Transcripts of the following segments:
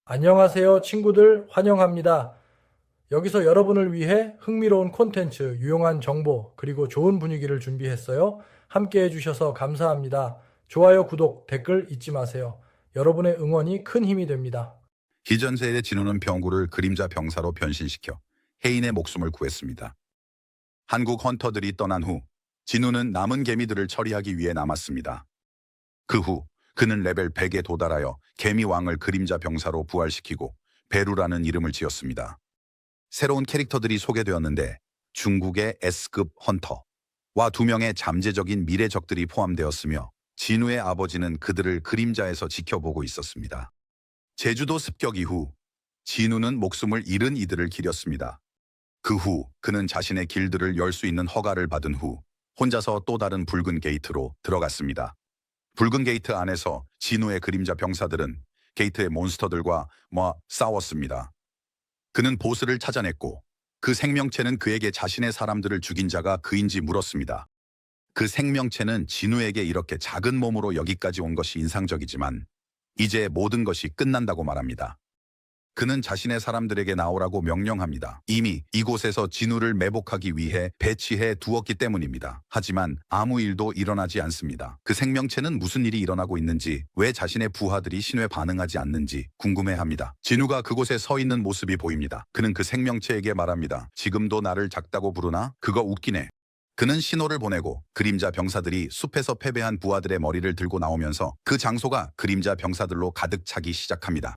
안녕하세요, 친구들. 환영합니다. 여기서 여러분을 위해 흥미로운 콘텐츠, 유용한 정보, 그리고 좋은 분위기를 준비했어요. 함께 해주셔서 감사합니다. 좋아요, 구독, 댓글 잊지 마세요. 여러분의 응원이 큰 힘이 됩니다. 기전세의 진우는 병구를 그림자 병사로 변신시켜 해인의 목숨을 구했습니다. 한국 헌터들이 떠난 후 진우는 남은 개미들을 처리하기 위해 남았습니다. 그 후 그는 레벨 100에 도달하여 개미왕을 그림자 병사로 부활시키고 베루라는 이름을 지었습니다. 새로운 캐릭터들이 소개되었는데 중국의 S급 헌터와 2명의 잠재적인 미래 적들이 포함되었으며 진우의 아버지는 그들을 그림자에서 지켜보고 있었습니다. 제주도 습격 이후 진우는 목숨을 잃은 이들을 기렸습니다. 그 후 그는 자신의 길드를 열 수 있는 허가를 받은 후 혼자서 또 다른 붉은 게이트로 들어갔습니다. 붉은 게이트 안에서 진우의 그림자 병사들은 게이트의 몬스터들과 싸웠습니다. 그는 보스를 찾아냈고 그 생명체는 그에게 자신의 사람들을 죽인 자가 그인지 물었습니다. 그 생명체는 진우에게 이렇게 작은 몸으로 여기까지 온 것이 인상적이지만 이제 모든 것이 끝난다고 말합니다. 그는 자신의 사람들에게 나오라고 명령합니다. 이미 이곳에서 진우를 매복하기 위해 배치해 두었기 때문입니다. 하지만 아무 일도 일어나지 않습니다. 그 생명체는 무슨 일이 일어나고 있는지, 왜 자신의 부하들이 신호에 반응하지 않는지 궁금해합니다. 진우가 그곳에 서 있는 모습이 보입니다. 그는 그 생명체에게 말합니다. 지금도 나를 작다고 부르나? 그거 웃기네. 그는 신호를 보내고 그림자 병사들이 숲에서 패배한 부하들의 머리를 들고 나오면서 그 장소가 그림자 병사들로 가득 차기 시작합니다.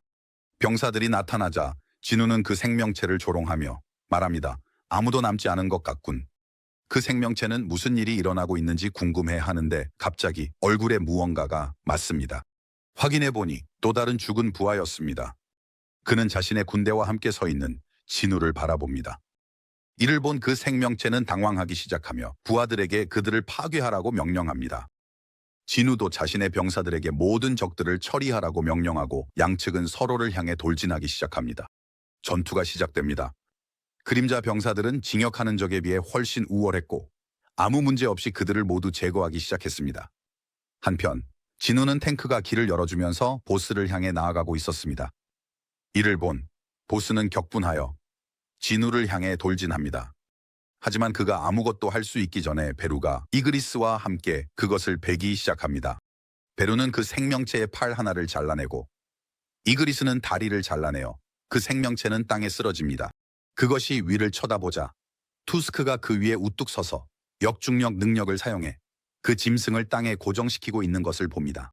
병사들이 나타나자 진우는 그 생명체를 조롱하며 말합니다. 아무도 남지 않은 것 같군. 그 생명체는 무슨 일이 일어나고 있는지 궁금해 하는데 갑자기 얼굴에 무언가가 맞습니다. 확인해보니 또 다른 죽은 부하였습니다. 그는 자신의 군대와 함께 서 있는 진우를 바라봅니다. 이를 본 그 생명체는 당황하기 시작하며 부하들에게 그들을 파괴하라고 명령합니다. 진우도 자신의 병사들에게 모든 적들을 처리하라고 명령하고 양측은 서로를 향해 돌진하기 시작합니다. 전투가 시작됩니다. 그림자 병사들은 징역하는 적에 비해 훨씬 우월했고 아무 문제 없이 그들을 모두 제거하기 시작했습니다. 한편 진우는 탱크가 길을 열어주면서 보스를 향해 나아가고 있었습니다. 이를 본 보스는 격분하여 진우를 향해 돌진합니다. 하지만 그가 아무것도 할 수 있기 전에 베루가 이그리스와 함께 그것을 베기 시작합니다. 베루는 그 생명체의 팔 하나를 잘라내고 이그리스는 다리를 잘라내어 그 생명체는 땅에 쓰러집니다. 그것이 위를 쳐다보자 투스크가 그 위에 우뚝 서서 역중력 능력을 사용해 그 짐승을 땅에 고정시키고 있는 것을 봅니다.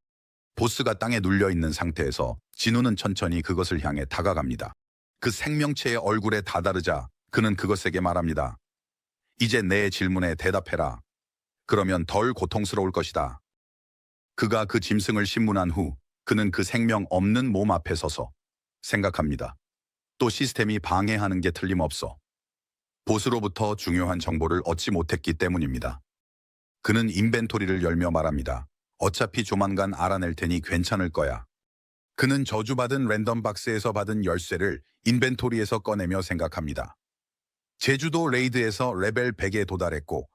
보스가 땅에 눌려있는 상태에서 진우는 천천히 그것을 향해 다가갑니다. 그 생명체의 얼굴에 다다르자 그는 그것에게 말합니다. 이제 내 질문에 대답해라. 그러면 덜 고통스러울 것이다. 그가 그 짐승을 심문한 후 그는 그 생명 없는 몸 앞에 서서 생각합니다. 또 시스템이 방해하는 게 틀림없어. 보스로부터 중요한 정보를 얻지 못했기 때문입니다. 그는 인벤토리를 열며 말합니다. 어차피 조만간 알아낼 테니 괜찮을 거야. 그는 저주받은 랜덤 박스에서 받은 열쇠를 인벤토리에서 꺼내며 생각합니다. 제주도 레이드에서 레벨 100에 도달했고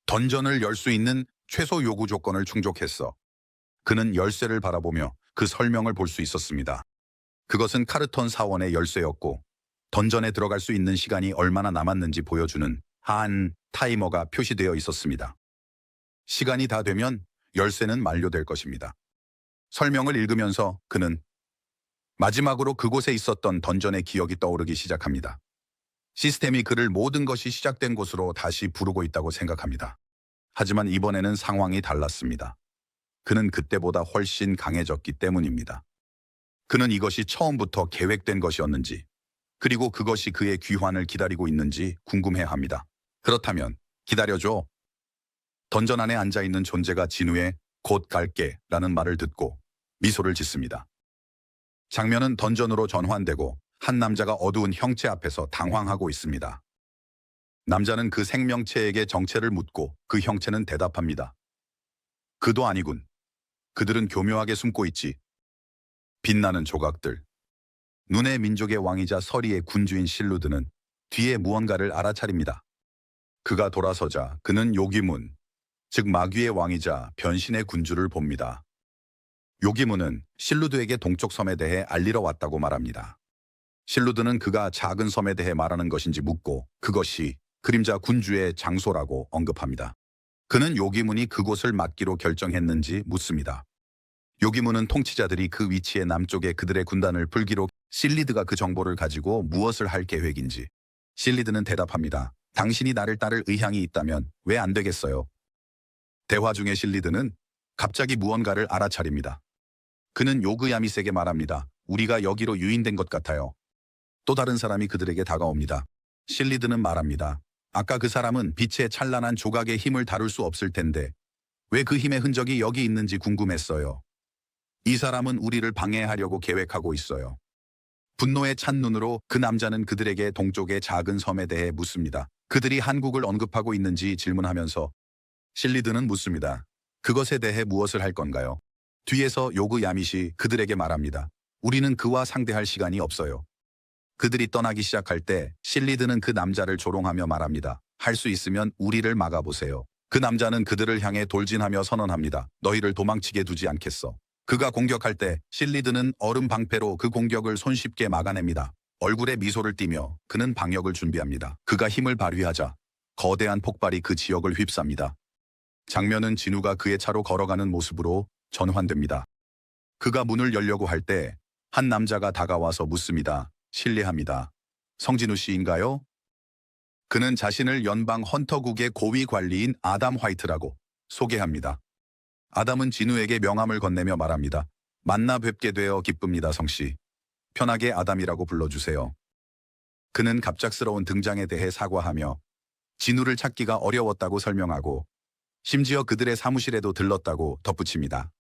던전을 열 수 있는 최소 요구 조건을 충족했어. 그는 열쇠를 바라보며 그 설명을 볼 수 있었습니다. 그것은 카르톤 사원의 열쇠였고 던전에 들어갈 수 있는 시간이 얼마나 남았는지 보여주는 한 타이머가 표시되어 있었습니다. 시간이 다 되면 열쇠는 만료될 것입니다. 설명을 읽으면서 그는 마지막으로 그곳에 있었던 던전의 기억이 떠오르기 시작합니다. 시스템이 그를 모든 것이 시작된 곳으로 다시 부르고 있다고 생각합니다. 하지만 이번에는 상황이 달랐습니다. 그는 그때보다 훨씬 강해졌기 때문입니다. 그는 이것이 처음부터 계획된 것이었는지, 그리고 그것이 그의 귀환을 기다리고 있는지 궁금해합니다. 그렇다면 기다려줘. 던전 안에 앉아있는 존재가 진우의 곧 갈게 라는 말을 듣고 미소를 짓습니다. 장면은 던전으로 전환되고 한 남자가 어두운 형체 앞에서 당황하고 있습니다. 남자는 그 생명체에게 정체를 묻고 그 형체는 대답합니다. 그도 아니군. 그들은 교묘하게 숨고 있지. 빛나는 조각들. 눈의 민족의 왕이자 서리의 군주인 실루드는 뒤에 무언가를 알아차립니다. 그가 돌아서자 그는 요기문, 즉 마귀의 왕이자 변신의 군주를 봅니다. 요기문은 실루드에게 동쪽 섬에 대해 알리러 왔다고 말합니다. 실루드는 그가 작은 섬에 대해 말하는 것인지 묻고 그것이 그림자 군주의 장소라고 언급합니다. 그는 요기문이 그곳을 맡기로 결정했는지 묻습니다. 요기문은 통치자들이 그 위치의 남쪽에 그들의 군단을 풀기로 실리드가 그 정보를 가지고 무엇을 할 계획인지. 실리드는 대답합니다. 당신이 나를 따를 의향이 있다면 왜 안 되겠어요? 대화 중에 실리드는 갑자기 무언가를 알아차립니다. 그는 요그야미스에게 말합니다. 우리가 여기로 유인된 것 같아요. 또 다른 사람이 그들에게 다가옵니다. 실리드는 말합니다. 아까 그 사람은 빛의 찬란한 조각의 힘을 다룰 수 없을 텐데 왜 그 힘의 흔적이 여기 있는지 궁금했어요. 이 사람은 우리를 방해하려고 계획하고 있어요. 분노에 찬 눈으로 그 남자는 그들에게 동쪽의 작은 섬에 대해 묻습니다. 그들이 한국을 언급하고 있는지 질문하면서 실리드는 묻습니다. 그것에 대해 무엇을 할 건가요? 뒤에서 요그 야밋이 그들에게 말합니다. 우리는 그와 상대할 시간이 없어요. 그들이 떠나기 시작할 때 실리드는 그 남자를 조롱하며 말합니다. 할 수 있으면 우리를 막아보세요. 그 남자는 그들을 향해 돌진하며 선언합니다. 너희를 도망치게 두지 않겠어. 그가 공격할 때 실리드는 얼음 방패로 그 공격을 손쉽게 막아냅니다. 얼굴에 미소를 띠며 그는 방역을 준비합니다. 그가 힘을 발휘하자 거대한 폭발이 그 지역을 휩쌉니다. 장면은 진우가 그의 차로 걸어가는 모습으로 전환됩니다. 그가 문을 열려고 할 때 한 남자가 다가와서 묻습니다. 실례합니다. 성진우 씨인가요? 그는 자신을 연방 헌터국의 고위 관리인 아담 화이트라고 소개합니다. 아담은 진우에게 명함을 건네며 말합니다. 만나 뵙게 되어 기쁩니다, 성씨. 편하게 아담이라고 불러주세요. 그는 갑작스러운 등장에 대해 사과하며 진우를 찾기가 어려웠다고 설명하고 심지어 그들의 사무실에도 들렀다고 덧붙입니다.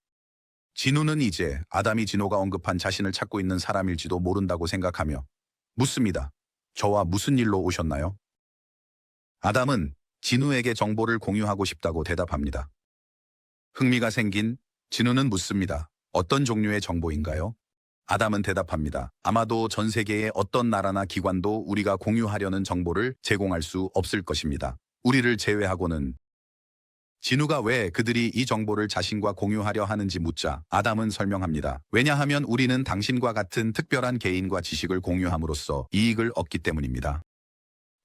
진우는 이제 아담이 진호가 언급한 자신을 찾고 있는 사람일지도 모른다고 생각하며 묻습니다. 저와 무슨 일로 오셨나요? 아담은 진우에게 정보를 공유하고 싶다고 대답합니다. 흥미가 생긴 진우는 묻습니다. 어떤 종류의 정보인가요? 아담은 대답합니다. 아마도 전 세계의 어떤 나라나 기관도 우리가 공유하려는 정보를 제공할 수 없을 것입니다. 우리를 제외하고는. 진우가 왜 그들이 이 정보를 자신과 공유하려 하는지 묻자 아담은 설명합니다. 왜냐하면 우리는 당신과 같은 특별한 개인과 지식을 공유함으로써 이익을 얻기 때문입니다.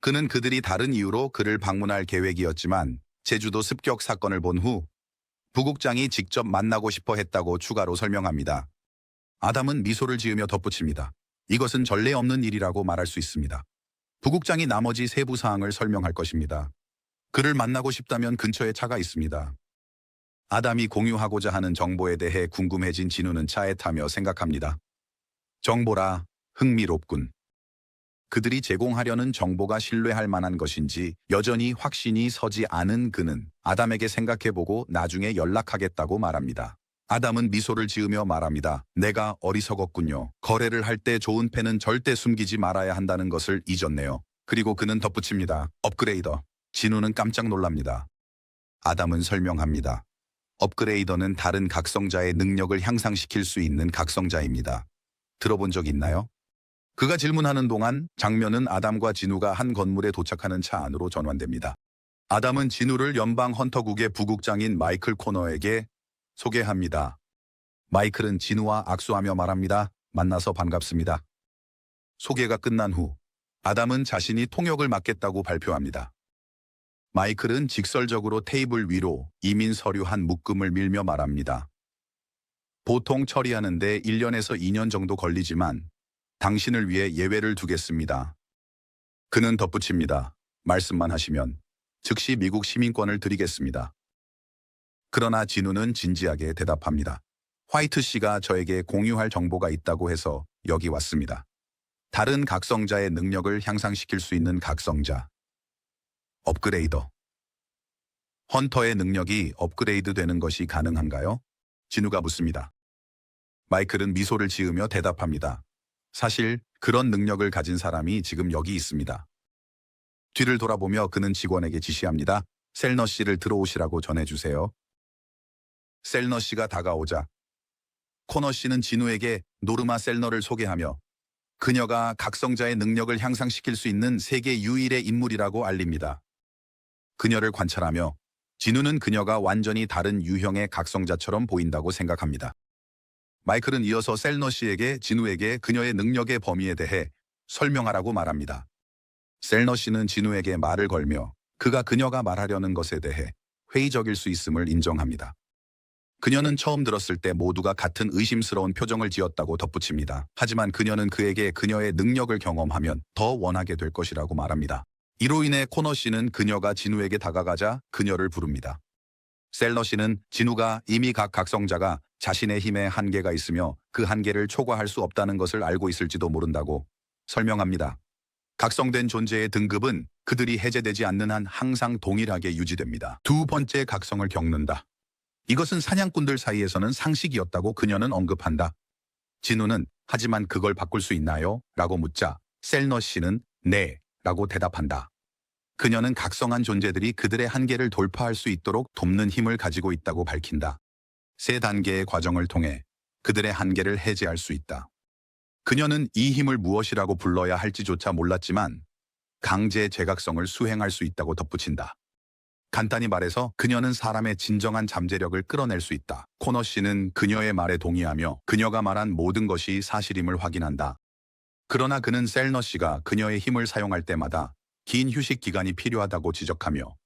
그는 그들이 다른 이유로 그를 방문할 계획이었지만 제주도 습격 사건을 본 후 부국장이 직접 만나고 싶어 했다고 추가로 설명합니다. 아담은 미소를 지으며 덧붙입니다. 이것은 전례 없는 일이라고 말할 수 있습니다. 부국장이 나머지 세부 사항을 설명할 것입니다. 그를 만나고 싶다면 근처에 차가 있습니다. 아담이 공유하고자 하는 정보에 대해 궁금해진 진우는 차에 타며 생각합니다. 정보라 흥미롭군. 그들이 제공하려는 정보가 신뢰할 만한 것인지 여전히 확신이 서지 않은 그는 아담에게 생각해보고 나중에 연락하겠다고 말합니다. 아담은 미소를 지으며 말합니다. 내가 어리석었군요. 거래를 할 때 좋은 펜은 절대 숨기지 말아야 한다는 것을 잊었네요. 그리고 그는 덧붙입니다. 업그레이더. 진우는 깜짝 놀랍니다. 아담은 설명합니다. 업그레이더는 다른 각성자의 능력을 향상시킬 수 있는 각성자입니다. 들어본 적 있나요? 그가 질문하는 동안 장면은 아담과 진우가 한 건물에 도착하는 차 안으로 전환됩니다. 아담은 진우를 연방 헌터국의 부국장인 마이클 코너에게 소개합니다. 마이클은 진우와 악수하며 말합니다. 만나서 반갑습니다. 소개가 끝난 후 아담은 자신이 통역을 맡겠다고 발표합니다. 마이클은 직설적으로 테이블 위로 이민 서류 한 묶음을 밀며 말합니다. 보통 처리하는데 1년에서 2년 정도 걸리지만 당신을 위해 예외를 두겠습니다. 그는 덧붙입니다. 말씀만 하시면 즉시 미국 시민권을 드리겠습니다. 그러나 진우는 진지하게 대답합니다. 화이트 씨가 저에게 공유할 정보가 있다고 해서 여기 왔습니다. 다른 각성자의 능력을 향상시킬 수 있는 각성자. 업그레이더. 헌터의 능력이 업그레이드 되는 것이 가능한가요? 진우가 묻습니다. 마이클은 미소를 지으며 대답합니다. 사실 그런 능력을 가진 사람이 지금 여기 있습니다. 뒤를 돌아보며 그는 직원에게 지시합니다. 셀너 씨를 들어오시라고 전해주세요. 셀너 씨가 다가오자 코너 씨는 진우에게 노르마 셀너를 소개하며 그녀가 각성자의 능력을 향상시킬 수 있는 세계 유일의 인물이라고 알립니다. 그녀를 관찰하며 진우는 그녀가 완전히 다른 유형의 각성자처럼 보인다고 생각합니다. 마이클은 이어서 셀너 씨에게 진우에게 그녀의 능력의 범위에 대해 설명하라고 말합니다. 셀너 씨는 진우에게 말을 걸며 그가 그녀가 말하려는 것에 대해 회의적일 수 있음을 인정합니다. 그녀는 처음 들었을 때 모두가 같은 의심스러운 표정을 지었다고 덧붙입니다. 하지만 그녀는 그에게 그녀의 능력을 경험하면 더 원하게 될 것이라고 말합니다. 이로 인해 코너 씨는 그녀가 진우에게 다가가자 그녀를 부릅니다. 셀너 씨는 진우가 이미 각 각성자가 자신의 힘에 한계가 있으며 그 한계를 초과할 수 없다는 것을 알고 있을지도 모른다고 설명합니다. 각성된 존재의 등급은 그들이 해제되지 않는 한 항상 동일하게 유지됩니다. 두 번째 각성을 겪는다. 이것은 사냥꾼들 사이에서는 상식이었다고 그녀는 언급한다. 진우는 하지만 그걸 바꿀 수 있나요? 라고 묻자 셀너 씨는 네 라고 대답한다. 그녀는 각성한 존재들이 그들의 한계를 돌파할 수 있도록 돕는 힘을 가지고 있다고 밝힌다. 세 단계의 과정을 통해 그들의 한계를 해제할 수 있다. 그녀는 이 힘을 무엇이라고 불러야 할지조차 몰랐지만 강제 재각성을 수행할 수 있다고 덧붙인다. 간단히 말해서 그녀는 사람의 진정한 잠재력을 끌어낼 수 있다. 코너 씨는 그녀의 말에 동의하며 그녀가 말한 모든 것이 사실임을 확인한다. 그러나 그는 셀너 씨가 그녀의 힘을 사용할 때마다 긴 휴식 기간이 필요하다고 지적하며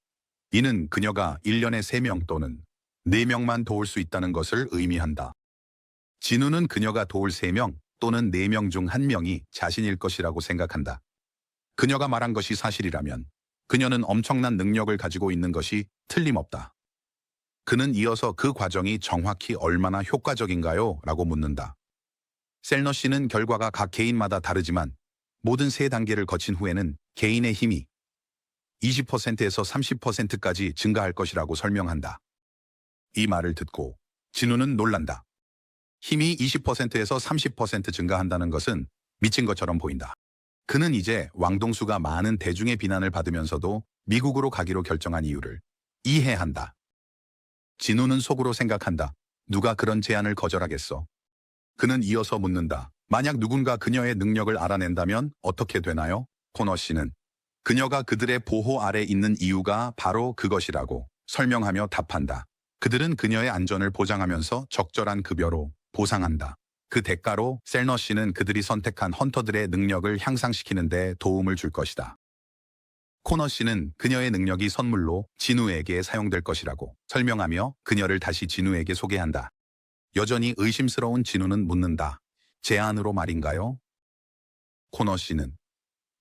이는 그녀가 1년에 3명 또는 4명만 도울 수 있다는 것을 의미한다. 진우는 그녀가 도울 3명 또는 4명 중 1명이 자신일 것이라고 생각한다. 그녀가 말한 것이 사실이라면 그녀는 엄청난 능력을 가지고 있는 것이 틀림없다. 그는 이어서 그 과정이 정확히 얼마나 효과적인가요? 라고 묻는다. 셀너 씨는 결과가 각 개인마다 다르지만 모든 세 단계를 거친 후에는 개인의 힘이 20%에서 30%까지 증가할 것이라고 설명한다. 이 말을 듣고 진우는 놀란다. 힘이 20%에서 30% 증가한다는 것은 미친 것처럼 보인다. 그는 이제 왕동수가 많은 대중의 비난을 받으면서도 미국으로 가기로 결정한 이유를 이해한다. 진우는 속으로 생각한다. 누가 그런 제안을 거절하겠어? 그는 이어서 묻는다. 만약 누군가 그녀의 능력을 알아낸다면 어떻게 되나요? 코너 씨는 그녀가 그들의 보호 아래 있는 이유가 바로 그것이라고 설명하며 답한다. 그들은 그녀의 안전을 보장하면서 적절한 급여로 보상한다. 그 대가로 셀너 씨는 그들이 선택한 헌터들의 능력을 향상시키는 데 도움을 줄 것이다. 코너 씨는 그녀의 능력이 선물로 진우에게 사용될 것이라고 설명하며 그녀를 다시 진우에게 소개한다. 여전히 의심스러운 진우는 묻는다. 제안으로 말인가요? 코너 씨는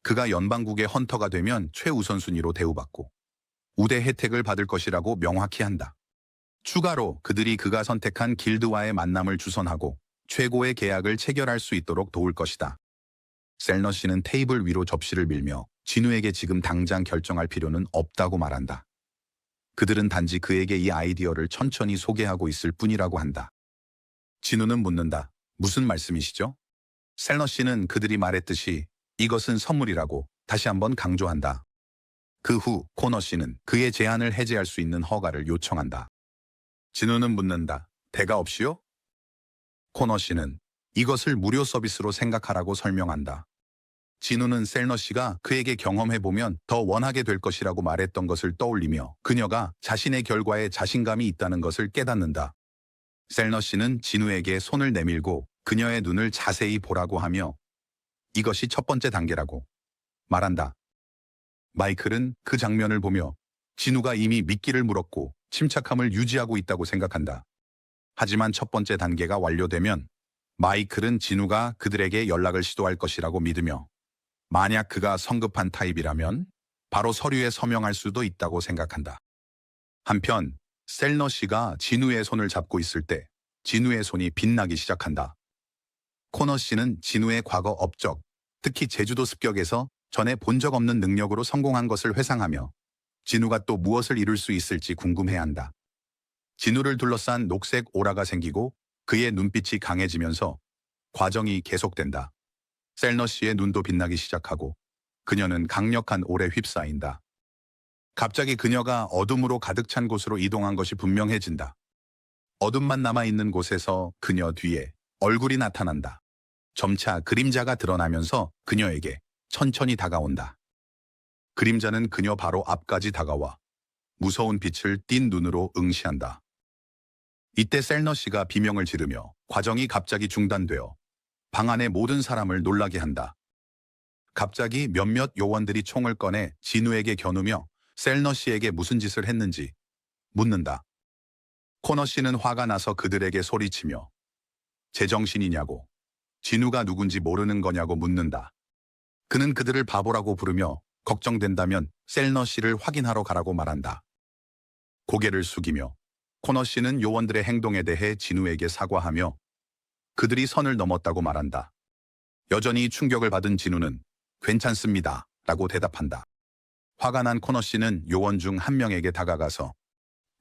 그가 연방국의 헌터가 되면 최우선순위로 대우받고 우대 혜택을 받을 것이라고 명확히 한다. 추가로 그들이 그가 선택한 길드와의 만남을 주선하고 최고의 계약을 체결할 수 있도록 도울 것이다. 셀너 씨는 테이블 위로 접시를 밀며 진우에게 지금 당장 결정할 필요는 없다고 말한다. 그들은 단지 그에게 이 아이디어를 천천히 소개하고 있을 뿐이라고 한다. 진우는 묻는다. 무슨 말씀이시죠? 셀너 씨는 그들이 말했듯이 이것은 선물이라고 다시 한번 강조한다. 그 후 코너 씨는 그의 제안을 해제할 수 있는 허가를 요청한다. 진우는 묻는다. 대가 없이요? 코너 씨는 이것을 무료 서비스로 생각하라고 설명한다. 진우는 셀너 씨가 그에게 경험해보면 더 원하게 될 것이라고 말했던 것을 떠올리며 그녀가 자신의 결과에 자신감이 있다는 것을 깨닫는다. 셀너 씨는 진우에게 손을 내밀고 그녀의 눈을 자세히 보라고 하며 이것이 첫 번째 단계라고 말한다. 마이클은 그 장면을 보며 진우가 이미 미끼를 물었고 침착함을 유지하고 있다고 생각한다. 하지만 첫 번째 단계가 완료되면 마이클은 진우가 그들에게 연락을 시도할 것이라고 믿으며 만약 그가 성급한 타입이라면 바로 서류에 서명할 수도 있다고 생각한다. 한편 셀너 씨가 진우의 손을 잡고 있을 때 진우의 손이 빛나기 시작한다. 코너 씨는 진우의 과거 업적, 특히 제주도 습격에서 전에 본 적 없는 능력으로 성공한 것을 회상하며 진우가 또 무엇을 이룰 수 있을지 궁금해한다. 진우를 둘러싼 녹색 오라가 생기고 그의 눈빛이 강해지면서 과정이 계속된다. 셀너 씨의 눈도 빛나기 시작하고 그녀는 강력한 올에 휩싸인다. 갑자기 그녀가 어둠으로 가득 찬 곳으로 이동한 것이 분명해진다. 어둠만 남아있는 곳에서 그녀 뒤에 얼굴이 나타난다. 점차 그림자가 드러나면서 그녀에게 천천히 다가온다. 그림자는 그녀 바로 앞까지 다가와 무서운 빛을 띤 눈으로 응시한다. 이때 셀너 씨가 비명을 지르며 과정이 갑자기 중단되어 방 안의 모든 사람을 놀라게 한다. 갑자기 몇몇 요원들이 총을 꺼내 진우에게 겨누며 셀너 씨에게 무슨 짓을 했는지 묻는다. 코너 씨는 화가 나서 그들에게 소리치며 제정신이냐고, 진우가 누군지 모르는 거냐고 묻는다. 그는 그들을 바보라고 부르며 걱정된다면 셀너 씨를 확인하러 가라고 말한다. 고개를 숙이며 코너 씨는 요원들의 행동에 대해 진우에게 사과하며 그들이 선을 넘었다고 말한다. 여전히 충격을 받은 진우는 괜찮습니다 라고 대답한다. 화가 난 코너 씨는 요원 중 한 명에게 다가가서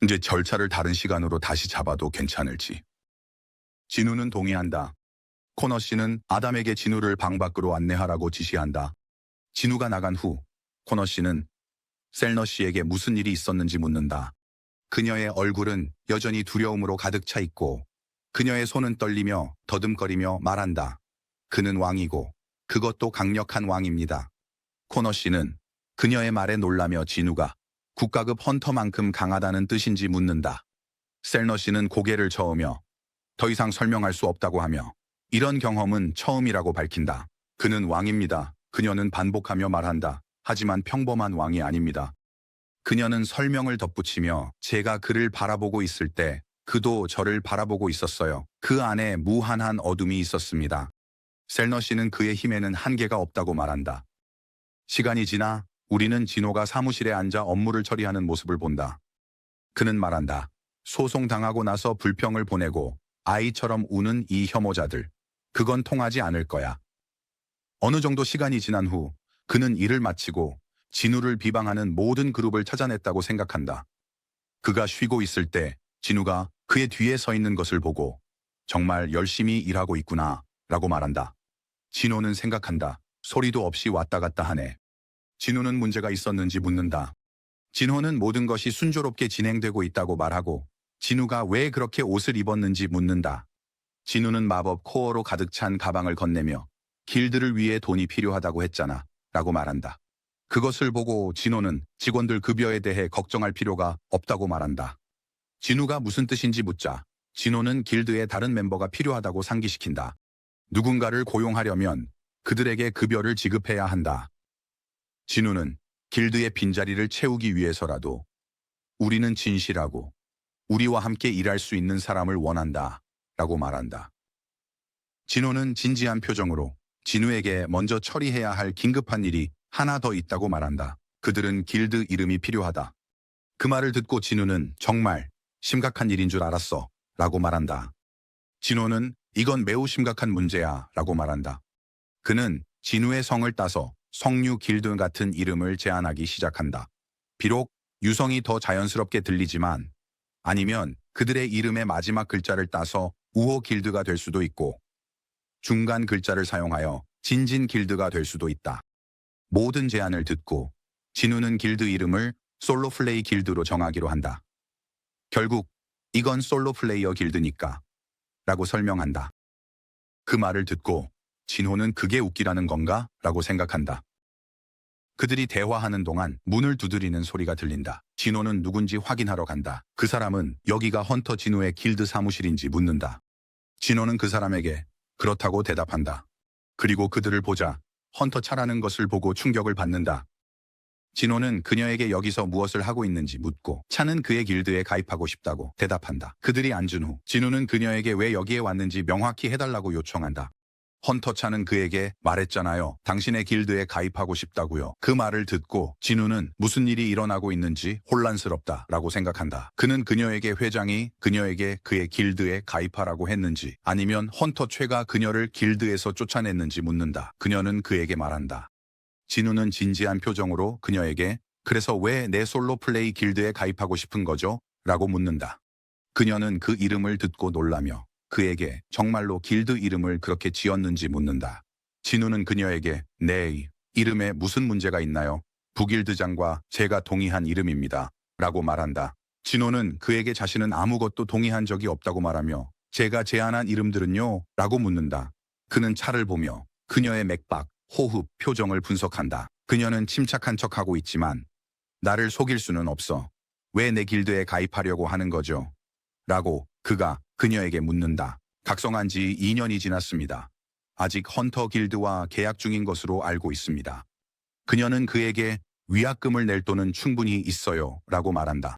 이제 절차를 다른 시간으로 다시 잡아도 괜찮을지. 진우는 동의한다. 코너 씨는 아담에게 진우를 방 밖으로 안내하라고 지시한다. 진우가 나간 후 코너 씨는 셀너 씨에게 무슨 일이 있었는지 묻는다. 그녀의 얼굴은 여전히 두려움으로 가득 차 있고 그녀의 손은 떨리며 더듬거리며 말한다. 그는 왕이고 그것도 강력한 왕입니다. 코너 씨는 그녀의 말에 놀라며 진우가 국가급 헌터만큼 강하다는 뜻인지 묻는다. 셀너 씨는 고개를 저으며 더 이상 설명할 수 없다고 하며 이런 경험은 처음이라고 밝힌다. 그는 왕입니다. 그녀는 반복하며 말한다. 하지만 평범한 왕이 아닙니다. 그녀는 설명을 덧붙이며 제가 그를 바라보고 있을 때 그도 저를 바라보고 있었어요. 그 안에 무한한 어둠이 있었습니다. 셀너 씨는 그의 힘에는 한계가 없다고 말한다. 시간이 지나 우리는 진호가 사무실에 앉아 업무를 처리하는 모습을 본다. 그는 말한다. 소송당하고 나서 불평을 보내고 아이처럼 우는 이 혐오자들. 그건 통하지 않을 거야. 어느 정도 시간이 지난 후 그는 일을 마치고 진우를 비방하는 모든 그룹을 찾아냈다고 생각한다. 그가 쉬고 있을 때 진우가 그의 뒤에 서 있는 것을 보고 정말 열심히 일하고 있구나 라고 말한다. 진호는 생각한다. 소리도 없이 왔다 갔다 하네. 진우는 문제가 있었는지 묻는다. 진호는 모든 것이 순조롭게 진행되고 있다고 말하고 진우가 왜 그렇게 옷을 입었는지 묻는다. 진우는 마법 코어로 가득 찬 가방을 건네며 길드를 위해 돈이 필요하다고 했잖아 라고 말한다. 그것을 보고 진호는 직원들 급여에 대해 걱정할 필요가 없다고 말한다. 진우가 무슨 뜻인지 묻자 진호는 길드에 다른 멤버가 필요하다고 상기시킨다. 누군가를 고용하려면 그들에게 급여를 지급해야 한다. 진우는 길드의 빈자리를 채우기 위해서라도 우리는 진실하고 우리와 함께 일할 수 있는 사람을 원한다 라고 말한다. 진호는 진지한 표정으로 진우에게 먼저 처리해야 할 긴급한 일이 하나 더 있다고 말한다. 그들은 길드 이름이 필요하다. 그 말을 듣고 진우는 정말 심각한 일인 줄 알았어 라고 말한다. 진호는 이건 매우 심각한 문제야 라고 말한다. 그는 진우의 성을 따서 성류 길드 같은 이름을 제안하기 시작한다. 비록 유성이 더 자연스럽게 들리지만 아니면 그들의 이름의 마지막 글자를 따서 우호 길드가 될 수도 있고 중간 글자를 사용하여 진진 길드가 될 수도 있다. 모든 제안을 듣고 진우는 길드 이름을 솔로 플레이 길드로 정하기로 한다. 결국 이건 솔로 플레이어 길드니까 라고 설명한다. 그 말을 듣고 진호는 그게 웃기라는 건가? 라고 생각한다. 그들이 대화하는 동안 문을 두드리는 소리가 들린다. 진호는 누군지 확인하러 간다. 그 사람은 여기가 헌터 진호의 길드 사무실인지 묻는다. 진호는 그 사람에게 그렇다고 대답한다. 그리고 그들을 보자 헌터 차라는 것을 보고 충격을 받는다. 진호는 그녀에게 여기서 무엇을 하고 있는지 묻고 차는 그의 길드에 가입하고 싶다고 대답한다. 그들이 앉은 후 진호는 그녀에게 왜 여기에 왔는지 명확히 해달라고 요청한다. 헌터 차는 그에게 말했잖아요. 당신의 길드에 가입하고 싶다고요. 그 말을 듣고 진우는 무슨 일이 일어나고 있는지 혼란스럽다 라고 생각한다. 그는 그녀에게 회장이 그녀에게 그의 길드에 가입하라고 했는지 아니면 헌터 최가 그녀를 길드에서 쫓아냈는지 묻는다. 그녀는 그에게 말한다. 진우는 진지한 표정으로 그녀에게 그래서 왜 내 솔로 플레이 길드에 가입하고 싶은 거죠? 라고 묻는다. 그녀는 그 이름을 듣고 놀라며 그에게 정말로 길드 이름을 그렇게 지었는지 묻는다. 진우는 그녀에게 네, 이름에 무슨 문제가 있나요? 부길드장과 제가 동의한 이름입니다. 라고 말한다. 진호는 그에게 자신은 아무것도 동의한 적이 없다고 말하며 제가 제안한 이름들은요? 라고 묻는다. 그는 차를 보며 그녀의 맥박, 호흡, 표정을 분석한다. 그녀는 침착한 척하고 있지만 나를 속일 수는 없어. 왜 내 길드에 가입하려고 하는 거죠? 라고 그가 그녀에게 묻는다. 각성한 지 2년이 지났습니다. 아직 헌터 길드와 계약 중인 것으로 알고 있습니다. 그녀는 그에게 위약금을 낼 돈은 충분히 있어요 라고 말한다.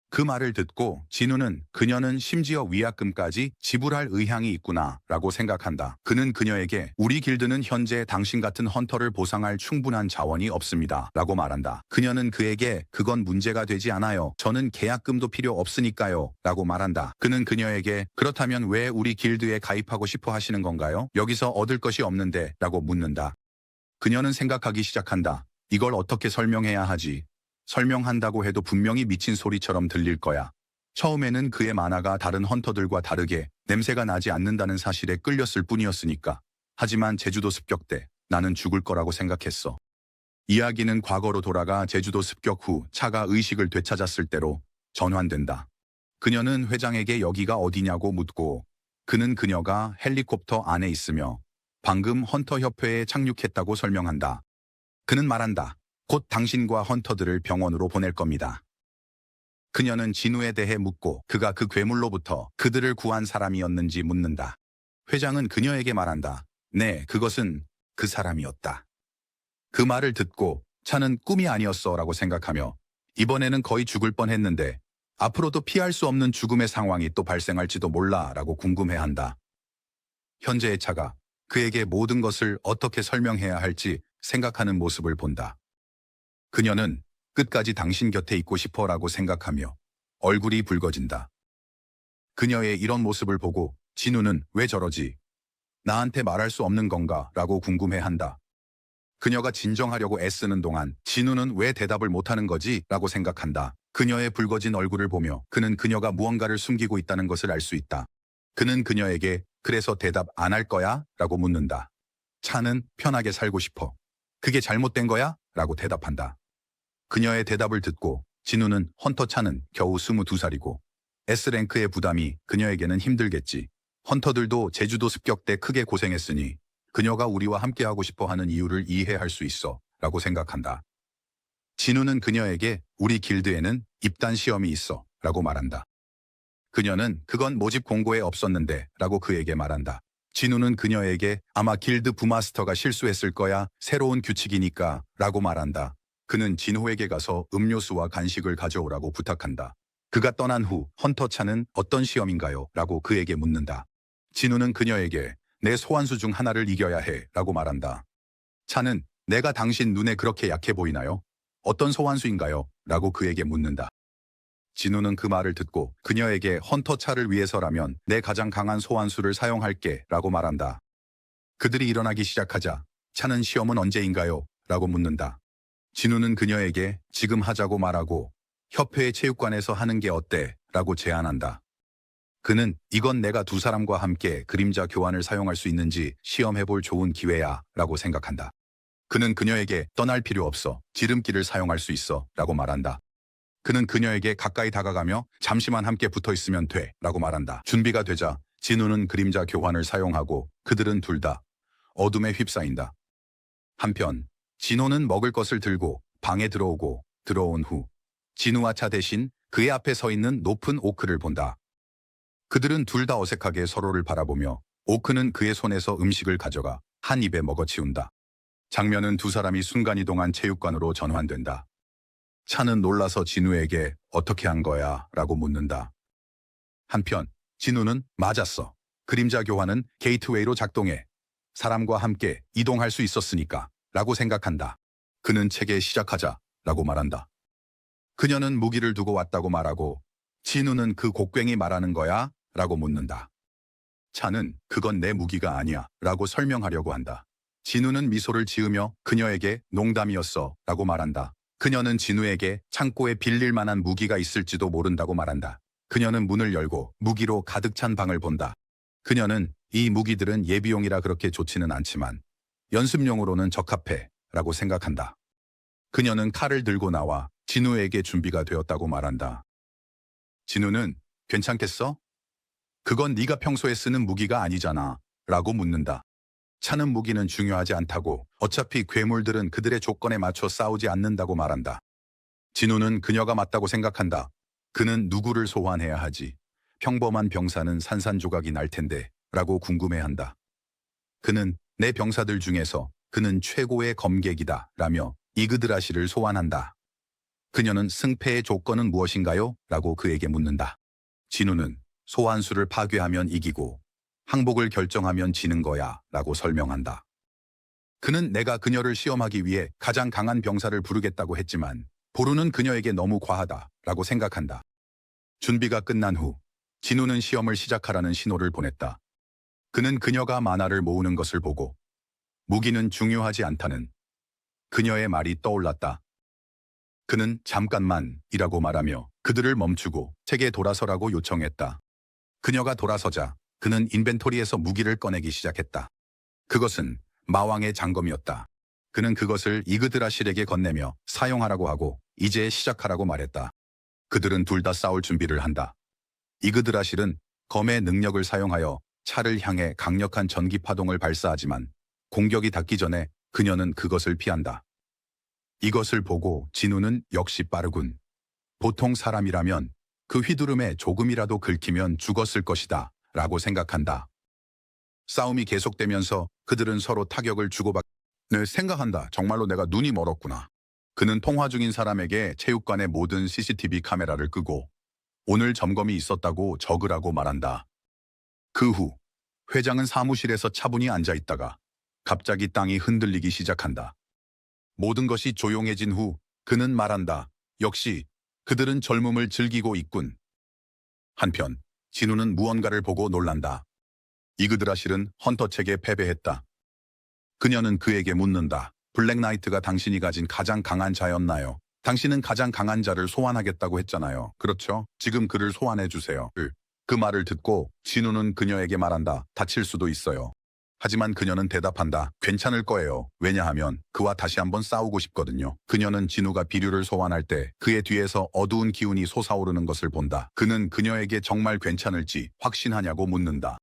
그 말을 듣고 진우는 그녀는 심지어 위약금까지 지불할 의향이 있구나 라고 생각한다. 그는 그녀에게 우리 길드는 현재 당신 같은 헌터를 보상할 충분한 자원이 없습니다 라고 말한다. 그녀는 그에게 그건 문제가 되지 않아요. 저는 계약금도 필요 없으니까요 라고 말한다. 그는 그녀에게 그렇다면 왜 우리 길드에 가입하고 싶어 하시는 건가요? 여기서 얻을 것이 없는데 라고 묻는다. 그녀는 생각하기 시작한다. 이걸 어떻게 설명해야 하지? 설명한다고 해도 분명히 미친 소리처럼 들릴 거야. 처음에는 그의 만화가 다른 헌터들과 다르게 냄새가 나지 않는다는 사실에 끌렸을 뿐이었으니까. 하지만 제주도 습격 때 나는 죽을 거라고 생각했어. 이야기는 과거로 돌아가 제주도 습격 후 차가 의식을 되찾았을 때로 전환된다. 그녀는 회장에게 여기가 어디냐고 묻고 그는 그녀가 헬리콥터 안에 있으며 방금 헌터 협회에 착륙했다고 설명한다. 그는 말한다. 곧 당신과 헌터들을 병원으로 보낼 겁니다. 그녀는 진우에 대해 묻고 그가 그 괴물로부터 그들을 구한 사람이었는지 묻는다. 회장은 그녀에게 말한다. 네, 그것은 그 사람이었다. 그 말을 듣고 차는 꿈이 아니었어 라고 생각하며 이번에는 거의 죽을 뻔했는데 앞으로도 피할 수 없는 죽음의 상황이 또 발생할지도 몰라 라고 궁금해한다. 현재의 차가 그에게 모든 것을 어떻게 설명해야 할지 생각하는 모습을 본다. 그녀는 끝까지 당신 곁에 있고 싶어라고 생각하며 얼굴이 붉어진다. 그녀의 이런 모습을 보고 진우는 왜 저러지? 나한테 말할 수 없는 건가? 라고 궁금해한다. 그녀가 진정하려고 애쓰는 동안 진우는 왜 대답을 못하는 거지? 라고 생각한다. 그녀의 붉어진 얼굴을 보며 그는 그녀가 무언가를 숨기고 있다는 것을 알 수 있다. 그는 그녀에게 그래서 대답 안 할 거야? 라고 묻는다. 차는 편하게 살고 싶어. 그게 잘못된 거야? 라고 대답한다. 그녀의 대답을 듣고 진우는 헌터 차는 겨우 22살이고 S랭크의 부담이 그녀에게는 힘들겠지. 헌터들도 제주도 습격 때 크게 고생했으니 그녀가 우리와 함께하고 싶어 하는 이유를 이해할 수 있어 라고 생각한다. 진우는 그녀에게 우리 길드에는 입단 시험이 있어 라고 말한다. 그녀는 그건 모집 공고에 없었는데 라고 그에게 말한다. 진우는 그녀에게 아마 길드 부마스터가 실수했을 거야. 새로운 규칙이니까 라고 말한다. 그는 진호에게 가서 음료수와 간식을 가져오라고 부탁한다. 그가 떠난 후 헌터 차는 어떤 시험인가요? 라고 그에게 묻는다. 진우는 그녀에게 내 소환수 중 하나를 이겨야 해 라고 말한다. 차는 내가 당신 눈에 그렇게 약해 보이나요? 어떤 소환수인가요? 라고 그에게 묻는다. 진우는 그 말을 듣고 그녀에게 헌터 차를 위해서라면 내 가장 강한 소환수를 사용할게 라고 말한다. 그들이 일어나기 시작하자 차는 시험은 언제인가요? 라고 묻는다. 진우는 그녀에게 지금 하자고 말하고 협회의 체육관에서 하는 게 어때? 라고 제안한다. 그는 이건 내가 두 사람과 함께 그림자 교환을 사용할 수 있는지 시험해볼 좋은 기회야 라고 생각한다. 그는 그녀에게 떠날 필요 없어. 지름길을 사용할 수 있어 라고 말한다. 그는 그녀에게 가까이 다가가며 잠시만 함께 붙어 있으면 돼 라고 말한다. 준비가 되자 진우는 그림자 교환을 사용하고 그들은 둘 다 어둠에 휩싸인다. 한편 진호는 먹을 것을 들고 방에 들어온 후 진우와 차 대신 그의 앞에 서 있는 높은 오크를 본다. 그들은 둘 다 어색하게 서로를 바라보며 오크는 그의 손에서 음식을 가져가 한 입에 먹어치운다. 장면은 두 사람이 순간이동한 체육관으로 전환된다. 차는 놀라서 진우에게 어떻게 한 거야? 라고 묻는다. 한편 진우는 맞았어. 그림자 교환은 게이트웨이로 작동해. 사람과 함께 이동할 수 있었으니까 라고 생각한다. 그는 책에 시작하자 라고 말한다. 그녀는 무기를 두고 왔다고 말하고 진우는 그 곡괭이 말하는 거야? 라고 묻는다. 차는 그건 내 무기가 아니야 라고 설명하려고 한다. 진우는 미소를 지으며 그녀에게 농담이었어 라고 말한다. 그녀는 진우에게 창고에 빌릴 만한 무기가 있을지도 모른다고 말한다. 그녀는 문을 열고 무기로 가득 찬 방을 본다. 그녀는 이 무기들은 예비용이라 그렇게 좋지는 않지만 연습용으로는 적합해 라고 생각한다. 그녀는 칼을 들고 나와 진우에게 준비가 되었다고 말한다. 진우는 괜찮겠어? 그건 네가 평소에 쓰는 무기가 아니잖아 라고 묻는다. 차는 무기는 중요하지 않다고 어차피 괴물들은 그들의 조건에 맞춰 싸우지 않는다고 말한다. 진우는 그녀가 맞다고 생각한다. 그는 누구를 소환해야 하지? 평범한 병사는 산산조각이 날 텐데 라고 궁금해한다. 그는 내 병사들 중에서 그는 최고의 검객이다 라며 이그드라시를 소환한다. 그녀는 승패의 조건은 무엇인가요? 라고 그에게 묻는다. 진우는 소환수를 파괴하면 이기고 항복을 결정하면 지는 거야 라고 설명한다. 그는 내가 그녀를 시험하기 위해 가장 강한 병사를 부르겠다고 했지만 보루는 그녀에게 너무 과하다 라고 생각한다. 준비가 끝난 후 진우는 시험을 시작하라는 신호를 보냈다. 그는 그녀가 만화를 모으는 것을 보고 무기는 중요하지 않다는 그녀의 말이 떠올랐다. 그는 잠깐만이라고 말하며 그들을 멈추고 책에 돌아서라고 요청했다. 그녀가 돌아서자 그는 인벤토리에서 무기를 꺼내기 시작했다. 그것은 마왕의 장검이었다. 그는 그것을 이그드라실에게 건네며 사용하라고 하고 이제 시작하라고 말했다. 그들은 둘 다 싸울 준비를 한다. 이그드라실은 검의 능력을 사용하여 차를 향해 강력한 전기 파동을 발사하지만 공격이 닿기 전에 그녀는 그것을 피한다. 이것을 보고 진우는 역시 빠르군. 보통 사람이라면 그 휘두름에 조금이라도 긁히면 죽었을 것이다 라고 생각한다. 싸움이 계속되면서 그들은 서로 타격을 주고받네 생각한다. 정말로 내가 눈이 멀었구나. 그는 통화 중인 사람에게 체육관의 모든 CCTV 카메라를 끄고 오늘 점검이 있었다고 적으라고 말한다. 그 후 회장은 사무실에서 차분히 앉아있다가 갑자기 땅이 흔들리기 시작한다. 모든 것이 조용해진 후 그는 말한다. 역시 그들은 젊음을 즐기고 있군. 한편 진우는 무언가를 보고 놀란다. 이그드라실은 헌터책에 패배했다. 그녀는 그에게 묻는다. 블랙나이트가 당신이 가진 가장 강한 자였나요? 당신은 가장 강한 자를 소환하겠다고 했잖아요. 그렇죠? 지금 그를 소환해 주세요. 그 말을 듣고 진우는 그녀에게 말한다. 다칠 수도 있어요. 하지만 그녀는 대답한다. 괜찮을 거예요. 왜냐하면 그와 다시 한번 싸우고 싶거든요. 그녀는 진우가 비류를 소환할 때 그의 뒤에서 어두운 기운이 솟아오르는 것을 본다. 그는 그녀에게 정말 괜찮을지 확신하냐고 묻는다.